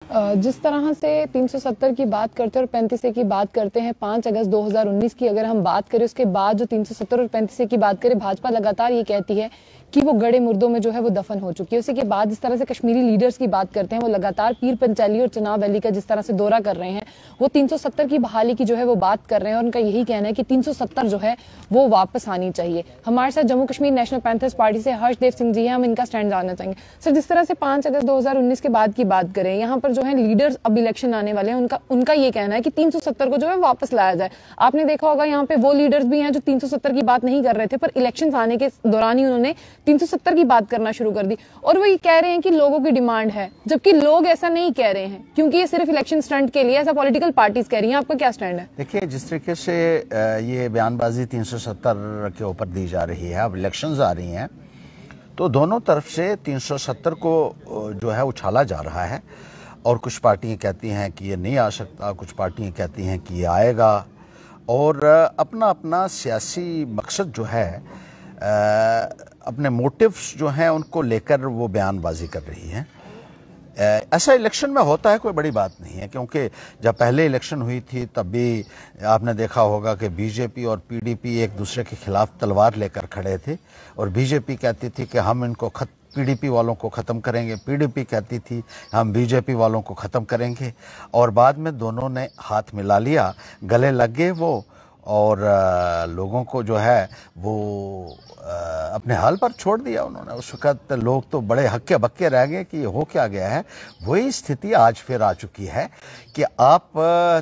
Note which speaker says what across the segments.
Speaker 1: जिस तरह से 370 की बात करते हैं और 35A की बात करते हैं, 5 अगस्त 2019 की अगर हम बात करें, उसके बाद जो 370 और 35A की बात करें, भाजपा लगातार ये कहती है कि वो गड़े मुर्दों में जो है वो दफन हो चुकी है। उसी के बाद जिस तरह से कश्मीरी लीडर्स की बात करते हैं, वो लगातार पीर पंचाली और चनाब वैली का जिस तरह से दौरा कर रहे हैं, वो 370 की बहाली की जो है वो बात कर रहे हैं और उनका यही कहना है कि 370 जो है वो वापस आनी चाहिए। हमारे साथ Jammu Kashmir national panthers party से हर्षदेव सिंह जी हैं, हम इनका स्टैंड जानना चाहेंगे। सर, जिस तरह से 5 अगस्त 2019 के बाद की बात करें, यहाँ पर जो है लीडर्स अब इलेक्शन आने वाले हैं, उनका ये कहना है कि 370 को जो है वापस लाया जाए। आपने देखा होगा यहाँ पे वो लीडर्स भी हैं जो 370 की बात नहीं कर रहे थे, पर इलेक्शन आने के दौरान ही उन्होंने 370 की बात करना शुरू कर दी और वो ये कह रहे हैं कि लोगों की डिमांड है, जबकि लोग ऐसा नहीं कह रहे हैं, क्योंकि ये सिर्फ इलेक्शन स्टंट के लिए ऐसा पॉलिटिकल पार्टीज कह रही हैं। आपका क्या स्टैंड है?
Speaker 2: देखिए, जिस तरीके से ये बयानबाजी 370 के ऊपर दी जा रही है, अब इलेक्शंस आ रही हैं, तो दोनों तरफ से 370 को जो है उछाला जा रहा है और कुछ पार्टियां कहती हैं कि ये नहीं आ सकता, कुछ पार्टियां कहती हैं कि ये आएगा और अपना अपना सियासी मकसद जो है, अपने मोटिव्स जो हैं उनको लेकर वो बयानबाजी कर रही हैं। ऐसा इलेक्शन में होता है, कोई बड़ी बात नहीं है, क्योंकि जब पहले इलेक्शन हुई थी तब भी आपने देखा होगा कि बीजेपी और पीडीपी एक दूसरे के खिलाफ तलवार लेकर खड़े थे और बीजेपी कहती थी कि हम इनको पीडीपी वालों को ख़त्म करेंगे, पीडीपी कहती थी हम बीजेपी वालों को ख़त्म करेंगे, और बाद में दोनों ने हाथ मिला लिया, गले लग गए वो, और लोगों को जो है वो अपने हाल पर छोड़ दिया उन्होंने। उस वक़्त लोग तो बड़े हक्के बक्के रह गए कि हो क्या गया है। वही स्थिति आज फिर आ चुकी है कि आप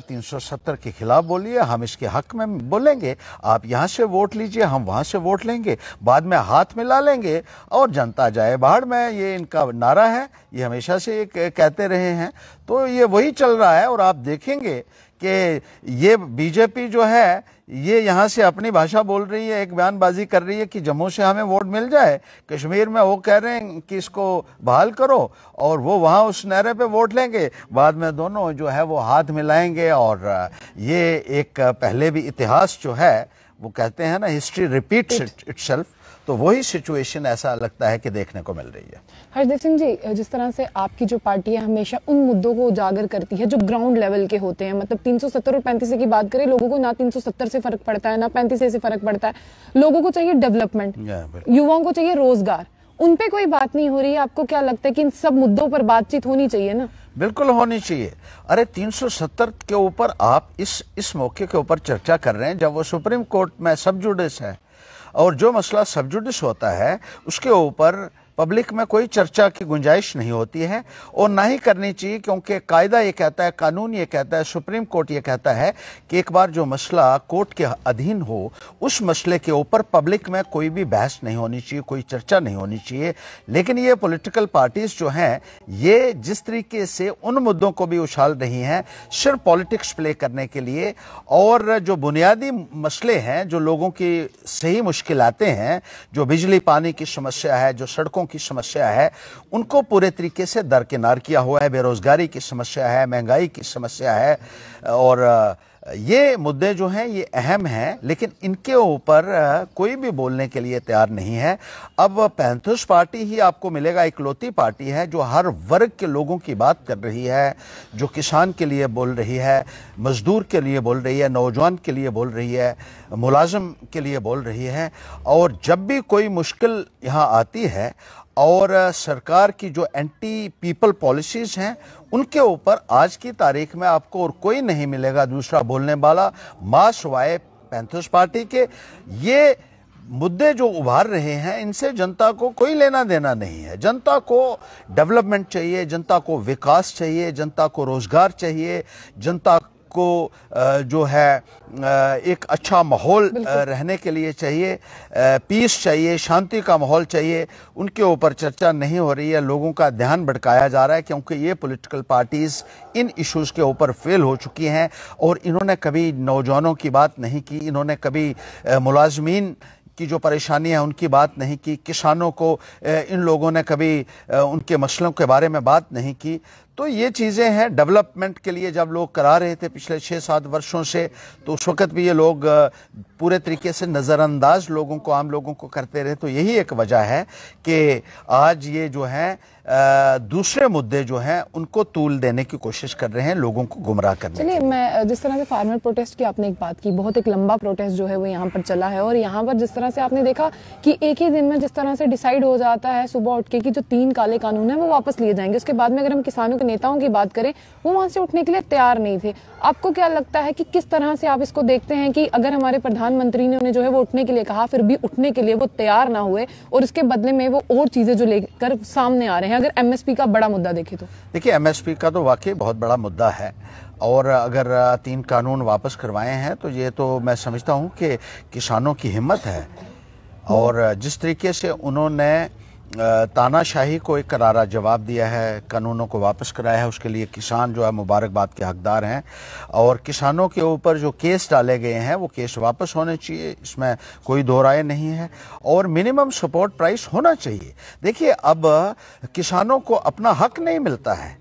Speaker 2: 370 के खिलाफ बोलिए, हम इसके हक में बोलेंगे, आप यहाँ से वोट लीजिए, हम वहाँ से वोट लेंगे, बाद में हाथ मिला लेंगे और जनता जाए बाहर में। ये इनका नारा है, ये हमेशा से ये कहते रहे हैं, तो ये वही चल रहा है। और आप देखेंगे कि ये बीजेपी जो है ये यहाँ से अपनी भाषा बोल रही है, एक बयानबाजी कर रही है कि जम्मू से हमें वोट मिल जाए, कश्मीर में वो कह रहे हैं कि इसको बहाल करो, और वो वहाँ उस नारे पे वोट लेंगे, बाद में दोनों जो है वो हाथ मिलाएंगे। और ये एक पहले भी इतिहास जो है वो कहते हैं ना, हिस्ट्री रिपीट्स इटसेल्फ, तो वही सिचुएशन ऐसा लगता है कि देखने को मिल रही है।
Speaker 1: हरदेव सिंह जी, जिस तरह से आपकी जो पार्टी है हमेशा उन मुद्दों को उजागर करती है जो ग्राउंड लेवल के होते हैं, मतलब 370 और 35A की बात करें, लोगों को ना 370 से फर्क पड़ता है ना 35A से फर्क पड़ता है। लोगों को चाहिए डेवलपमेंट, युवाओं को चाहिए रोजगार, उन पे कोई बात नहीं हो रही है। आपको क्या लगता है कि इन सब मुद्दों पर बातचीत होनी चाहिए ना?
Speaker 2: बिल्कुल होनी चाहिए। अरे 370 के ऊपर आप इस मौके के ऊपर चर्चा कर रहे हैं जब वो सुप्रीम कोर्ट में सब जुडिस है, और जो मसला सब जुडिस होता है उसके ऊपर पब्लिक में कोई चर्चा की गुंजाइश नहीं होती है और ना ही करनी चाहिए, क्योंकि कायदा ये कहता है, कानून ये कहता है, सुप्रीम कोर्ट ये कहता है कि एक बार जो मसला कोर्ट के अधीन हो, उस मसले के ऊपर पब्लिक में कोई भी बहस नहीं होनी चाहिए, कोई चर्चा नहीं होनी चाहिए। लेकिन ये पॉलिटिकल पार्टीज जो हैं, ये जिस तरीके से उन मुद्दों को भी उछाल रही हैं सिर्फ पॉलिटिक्स प्ले करने के लिए, और जो बुनियादी मसले हैं, जो लोगों की सही मुश्किलातें हैं, जो बिजली पानी की समस्या है, जो सड़कों की समस्या है, उनको पूरे तरीके से दरकिनार किया हुआ है। बेरोजगारी की समस्या है, महंगाई की समस्या है, और ये मुद्दे जो हैं ये अहम हैं, लेकिन इनके ऊपर कोई भी बोलने के लिए तैयार नहीं है। अब पैंथर्स पार्टी ही आपको मिलेगा इकलौती पार्टी है जो हर वर्ग के लोगों की बात कर रही है, जो किसान के लिए बोल रही है, मजदूर के लिए बोल रही है, नौजवान के लिए बोल रही है, मुलाजिम के लिए बोल रही है। और जब भी कोई मुश्किल यहाँ आती है और सरकार की जो एंटी पीपल पॉलिसीज हैं उनके ऊपर आज की तारीख में आपको और कोई नहीं मिलेगा दूसरा बोलने वाला मां सिवाय पैंथर्स पार्टी के। ये मुद्दे जो उभार रहे हैं इनसे जनता को कोई लेना देना नहीं है। जनता को डेवलपमेंट चाहिए, जनता को विकास चाहिए, जनता को रोजगार चाहिए, जनता को जो है एक अच्छा माहौल रहने के लिए चाहिए, पीस चाहिए, शांति का माहौल चाहिए। उनके ऊपर चर्चा नहीं हो रही है, लोगों का ध्यान भटकाया जा रहा है, क्योंकि ये पॉलिटिकल पार्टीज इन इश्यूज के ऊपर फेल हो चुकी हैं और इन्होंने कभी नौजवानों की बात नहीं की, इन्होंने कभी मुलाजमीन की जो परेशानी है उनकी बात नहीं की, किसानों को इन लोगों ने कभी उनके मसलों के बारे में बात नहीं की। तो ये चीज़ें हैं डेवलपमेंट के लिए जब लोग करा रहे थे पिछले 6-7 वर्षों से, तो उस वक्त भी ये लोग पूरे तरीके से नज़रअंदाज लोगों को, आम लोगों को करते रहे। तो यही एक वजह है कि आज ये जो है दूसरे मुद्दे जो हैं उनको तूल देने की कोशिश कर रहे हैं, लोगों को गुमराह करने के लिए।
Speaker 1: चलिए, मैं जिस तरह से फार्मर प्रोटेस्ट की आपने एक बात की, बहुत एक लंबा प्रोटेस्ट जो है वो यहाँ पर चला है, और यहाँ पर जिस तरह से आपने देखा कि एक ही दिन में जिस तरह से डिसाइड हो जाता है सुबह उठ के कि जो 3 काले कानून है वो वापस लिए जाएंगे, उसके बाद में अगर हम किसानों के नेताओं की बात करें, वो वहां से उठने के लिए तैयार नहीं थे। आपको क्या लगता है कि किस तरह से आप इसको देखते हैं कि अगर हमारे प्रधानमंत्री ने उन्हें जो है वो उठने के लिए कहा, फिर भी उठने के लिए वो तैयार ना हुए, और इसके बदले में वो और चीजें जो लेकर सामने आ रहे हैं? अगर एमएसपी का बड़ा मुद्दा देखें तो
Speaker 2: देखिए, एमएसपी का तो वाकई बहुत बड़ा मुद्दा है, और अगर 3 कानून वापस करवाए हैं तो ये तो मैं समझता हूँ कि किसानों की हिम्मत है, और जिस तरीके से उन्होंने तानाशाही को एक करारा जवाब दिया है, कानूनों को वापस कराया है, उसके लिए किसान जो है मुबारकबाद के हकदार हैं। और किसानों के ऊपर जो केस डाले गए हैं वो केस वापस होने चाहिए, इसमें कोई दो राय नहीं है, और मिनिमम सपोर्ट प्राइस होना चाहिए। देखिए, अब किसानों को अपना हक नहीं मिलता है।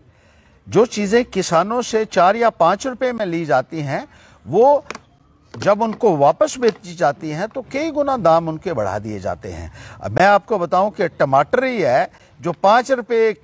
Speaker 2: जो चीज़ें किसानों से 4 या 5 रुपए में ली जाती हैं, वो जब उनको वापस बेची जाती हैं तो कई गुना दाम उनके बढ़ा दिए जाते हैं। अब मैं आपको बताऊं कि टमाटर ही है जो 5 रुपए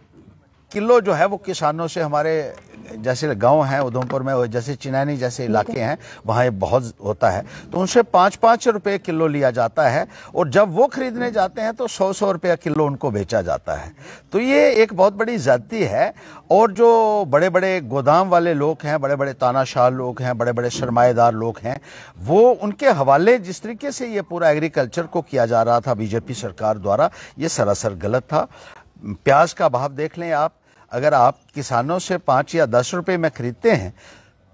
Speaker 2: किलो जो है वो किसानों से, हमारे जैसे गांव हैं उधमपुर में, जैसे चिनैनी जैसे इलाके हैं वहाँ ये बहुत होता है, तो उनसे 5-5 रुपए किलो लिया जाता है, और जब वो खरीदने जाते हैं तो 100-100 रुपया किलो उनको बेचा जाता है। तो ये एक बहुत बड़ी ज्यादती है। और जो बड़े बड़े गोदाम वाले लोग हैं, बड़े बड़े तानाशाह लोग हैं, बड़े बड़े सरमाएदार लोग हैं, वो उनके हवाले जिस तरीके से ये पूरा एग्रीकल्चर को किया जा रहा था बीजेपी सरकार द्वारा, ये सरासर गलत था। प्याज का भाव देख लें आप, अगर आप किसानों से 5 या 10 रुपए में खरीदते हैं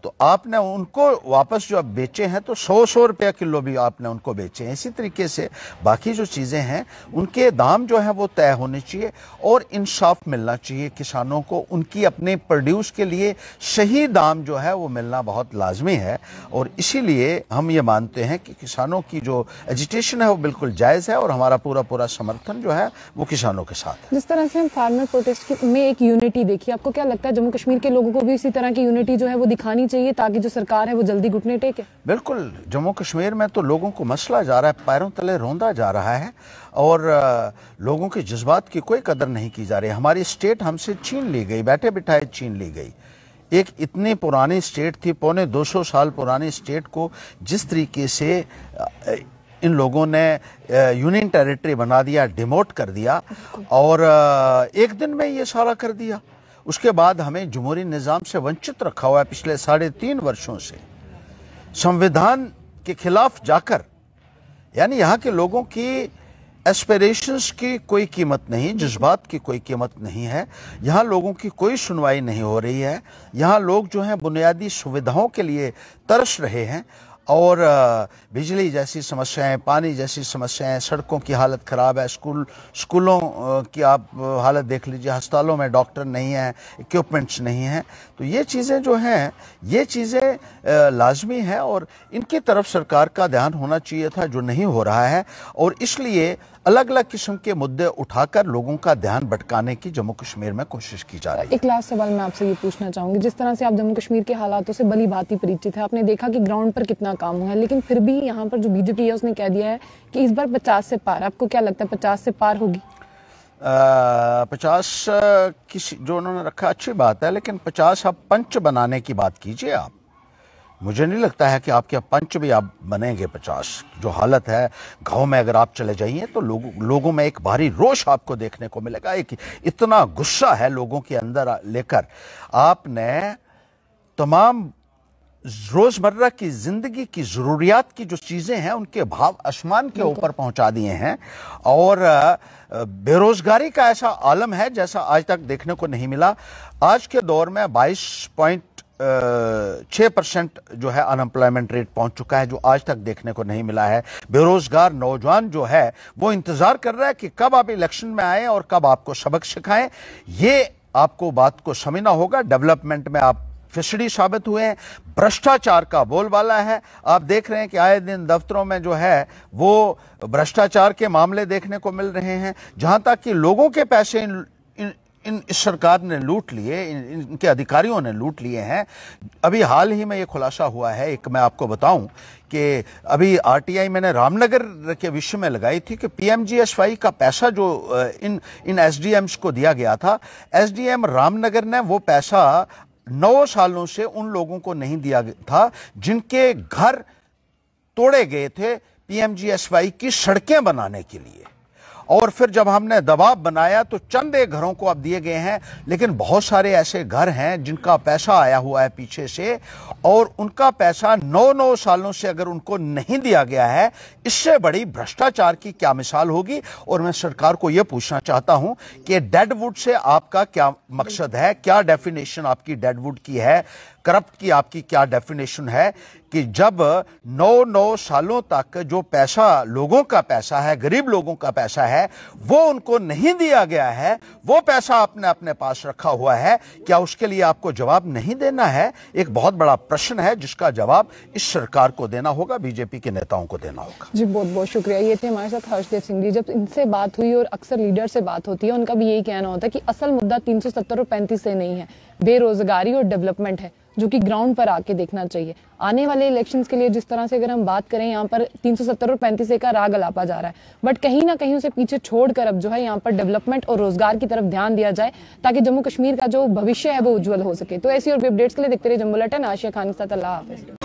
Speaker 2: तो आपने उनको वापस जो बेचे हैं तो 100-100 रुपया किलो भी आपने उनको बेचे हैं। इसी तरीके से बाकी जो चीज़ें हैं उनके दाम जो है वो तय होने चाहिए, और इंसाफ मिलना चाहिए किसानों को। उनकी अपने प्रोड्यूस के लिए सही दाम जो है वो मिलना बहुत लाजमी है, और इसीलिए हम ये मानते हैं कि किसानों की जो एजिटेशन है वो बिल्कुल जायज़ है, और हमारा पूरा समर्थन जो है वो किसानों के साथ है।
Speaker 1: जिस तरह से हम फार्मर प्रोटेस्ट में एक यूनिटी देखी, आपको क्या लगता है जम्मू कश्मीर के लोगों को भी इसी तरह की यूनिटी जो है वो दिखानी चाहिए ताकि जो सरकार है वो जल्दी घुटने टेके?
Speaker 2: बिल्कुल, जम्मू कश्मीर में तो लोगों को मसला जा रहा है, पैरों तले रौंदा जा रहा है, और लोगों के जज्बात की कोई कदर नहीं की जा रही। हमारी स्टेट हमसे छीन ली गई, बैठे बिठाए छीन ली गई। एक इतनी पुरानी स्टेट थी, 250 साल पुरानी स्टेट को जिस तरीके से इन लोगों ने यूनियन टेरिटरी बना दिया, डिमोट कर दिया, और एक दिन में ये सारा कर दिया। उसके बाद हमें जमहूरी निज़ाम से वंचित रखा हुआ है पिछले 3.5 वर्षों से, संविधान के खिलाफ जाकर। यानी यहाँ के लोगों की एस्पिरेशंस की कोई कीमत नहीं, जज्बात की कोई कीमत नहीं है। यहाँ लोगों की कोई सुनवाई नहीं हो रही है। यहाँ लोग जो हैं बुनियादी सुविधाओं के लिए तरस रहे हैं, और बिजली जैसी समस्याएं, पानी जैसी समस्याएं, सड़कों की हालत ख़राब है, स्कूलों की आप हालत देख लीजिए, अस्पतालों में डॉक्टर नहीं हैं, इक्विपमेंट्स नहीं हैं। तो ये चीज़ें जो हैं, ये चीज़ें लाजमी हैं, और इनकी तरफ सरकार का ध्यान होना चाहिए था, जो नहीं हो रहा है। और इसलिए अलग अलग किस्म के मुद्दे उठाकर लोगों का ध्यान भटकाने की जम्मू कश्मीर में कोशिश की जा रही है।
Speaker 1: एक लास्ट सवाल मैं आपसे ये पूछना चाहूंगी, जिस तरह से आप जम्मू कश्मीर के हालातों से भली भांति परिचित है, आपने देखा कि ग्राउंड पर कितना काम हुआ है, लेकिन फिर भी यहाँ पर जो बीजेपी है उसने कह दिया है कि इस बार 50 से पार। आपको क्या लगता है 50 से पार होगी?
Speaker 2: 50 जो उन्होंने रखा अच्छी बात है, लेकिन 50 आप पंच बनाने की बात कीजिए आप। मुझे नहीं लगता है कि आपके पंच भी आप बनेंगे 50। जो हालत है गांव में, अगर आप चले जाइए तो लोगों में एक भारी रोष आपको देखने को मिलेगा, एक इतना गुस्सा है लोगों के अंदर लेकर। आपने तमाम रोजमर्रा की जिंदगी की जरूरियात की जो चीजें हैं उनके भाव आसमान के ऊपर पहुंचा दिए हैं, और बेरोजगारी का ऐसा आलम है जैसा आज तक देखने को नहीं मिला। आज के दौर में 22.6% जो है अनएम्प्लॉयमेंट रेट पहुंच चुका है, जो आज तक देखने को नहीं मिला है। बेरोजगार नौजवान जो है वो इंतजार कर रहा है कि कब आप इलेक्शन में आए और कब आपको सबक सिखाएं। ये आपको बात को समझना होगा। डेवलपमेंट में आप फिसड़ी साबित हुए हैं, भ्रष्टाचार का बोलबाला है। आप देख रहे हैं कि आए दिन दफ्तरों में जो है वो भ्रष्टाचार के मामले देखने को मिल रहे हैं, जहां तक कि लोगों के पैसे इस सरकार ने लूट लिए, इनके अधिकारियों ने लूट लिए हैं। अभी हाल ही में ये खुलासा हुआ है, एक मैं आपको बताऊं कि अभी आरटीआई मैंने रामनगर के विषय में लगाई थी कि पीएमजीएसवाई का पैसा जो इन एसडीएम्स को दिया गया था, एसडीएम रामनगर ने वो पैसा 9 सालों से उन लोगों को नहीं दिया था जिनके घर तोड़े गए थे पीएमजीएसवाई की सड़कें बनाने के लिए। और फिर जब हमने दबाव बनाया तो चंद एक घरों को अब दिए गए हैं, लेकिन बहुत सारे ऐसे घर हैं जिनका पैसा आया हुआ है पीछे से, और उनका पैसा 9 सालों से अगर उनको नहीं दिया गया है, इससे बड़ी भ्रष्टाचार की क्या मिसाल होगी। और मैं सरकार को यह पूछना चाहता हूं कि डेडवुड से आपका क्या मकसद है, क्या डेफिनेशन आपकी डेडवुड की है, करप्ट की आपकी क्या डेफिनेशन है कि जब 9 सालों तक जो पैसा लोगों का पैसा है, गरीब लोगों का पैसा है, वो उनको नहीं दिया गया है, वो पैसा आपने अपने पास रखा हुआ है, क्या उसके लिए आपको जवाब नहीं देना है? एक बहुत बड़ा प्रश्न है जिसका जवाब इस सरकार को देना होगा, बीजेपी के नेताओं को देना होगा।
Speaker 1: जी बहुत बहुत शुक्रिया। ये थे हमारे साथ हर्षदेव सिंह जी। जब इनसे बात हुई और अक्सर लीडर से बात होती है, उनका भी यही कहना होता है कि असल मुद्दा 370 और 35 से नहीं है, बेरोजगारी और डेवलपमेंट है, जो कि ग्राउंड पर आके देखना चाहिए। आने वाले इलेक्शंस के लिए जिस तरह से अगर हम बात करें, यहाँ पर 370 और 35 का राग अलापा जा रहा है, बट कहीं ना कहीं उसे पीछे छोड़कर अब जो है यहाँ पर डेवलपमेंट और रोजगार की तरफ ध्यान दिया जाए, ताकि जम्मू कश्मीर का जो भविष्य है वो उज्जवल हो सके। तो ऐसी और भी अपडेट्स के लिए देखते रहिए जम्मू बुलेटिन। आशिया खान के साथ, अल्लाह हाफिज।